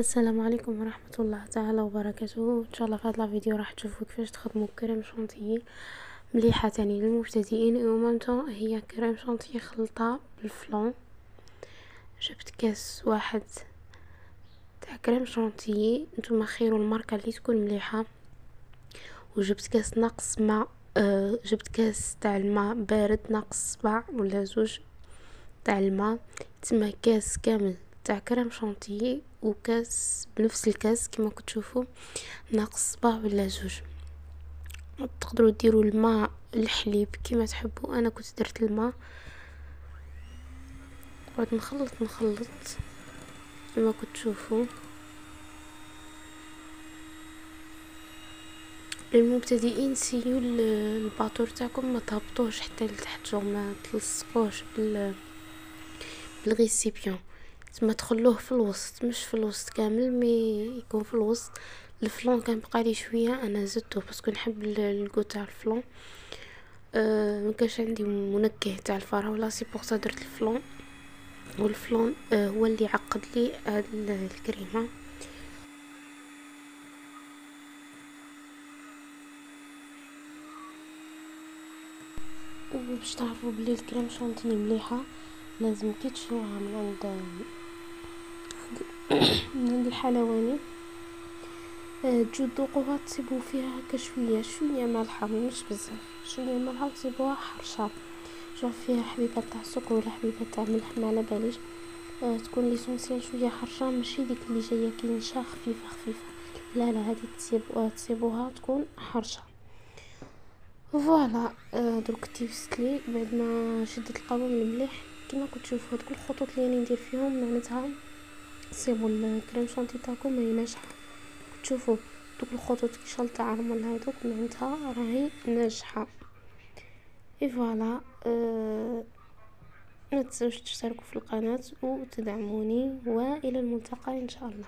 السلام عليكم ورحمة الله تعالى وبركاته. ان شاء الله في هذا الفيديو راح تشوفوا كيفاش تخدموا كريم شانتيي مليحه تاني للمبتدئين ومامتو. هي كريم شانتيي خلطه بالفلون. جبت كاس واحد تاع كريم شانتيي، نتوما خيروا الماركه اللي تكون مليحه. وجبت كاس ناقص ماء، جبت كاس تاع الماء بارد ناقص صباع ولا زوج تاع الماء، تسمى كاس كامل تاع كريم شانتيي، وكاس بنفس الكاس كما كتشوفوا ناقص صباع ولا زوج. تقدروا ديروا الماء الحليب كما تحبوا، انا كنت درت الماء. نقعد نخلط كما كتشوفوا. للمبتدئين سيو الباطور تاعكم ما تهبطوش حتى لتحت، ما تلصقوش بالغيسيبيون، تما تخلوه في الوسط، مش في الوسط كامل مي يكون في الوسط. الفلون كان بقى لي شويه انا زدته باسكو نحب الكو تاع الفلون. مكانش عندي منكه تاع الفراوله، سي بوغ سا درت الفلون. والفلون هو اللي عقد لي هاد الكريمه. وباش تعرفوا بلي الكريم شانتيي مليحه لازم كي تشروها من عند الحلواني تجو تذوقوها، تسيبوا فيها هكا شويه مالحه، مش بزاف، شويه مالحه، وتسيبوها حرشه. شوف فيها حبيبه تاع سكر ولا حبيبه تاع ملح، ما على باليش. تكون ليسونسيال شويه حرشه، ماشي ديك اللي جايه كي نشا خفيفه. لا هذه تسيبوها تكون حرشه. فوالا. درك تيبستلي بعد ما شدت القوام المليح كما كتشوفوا. هاد كل الخطوط اللي راني ندير فيهم معناتها صيبوا الكريم شانتي تاعكم راهي ناجحه. تشوفوا دوك الخطوط كي شلت عرمل هذوك معناتها راهي ناجحه. فوالا. ما تنسوش تشتركوا في القناه وتدعموني، والى الملتقى ان شاء الله.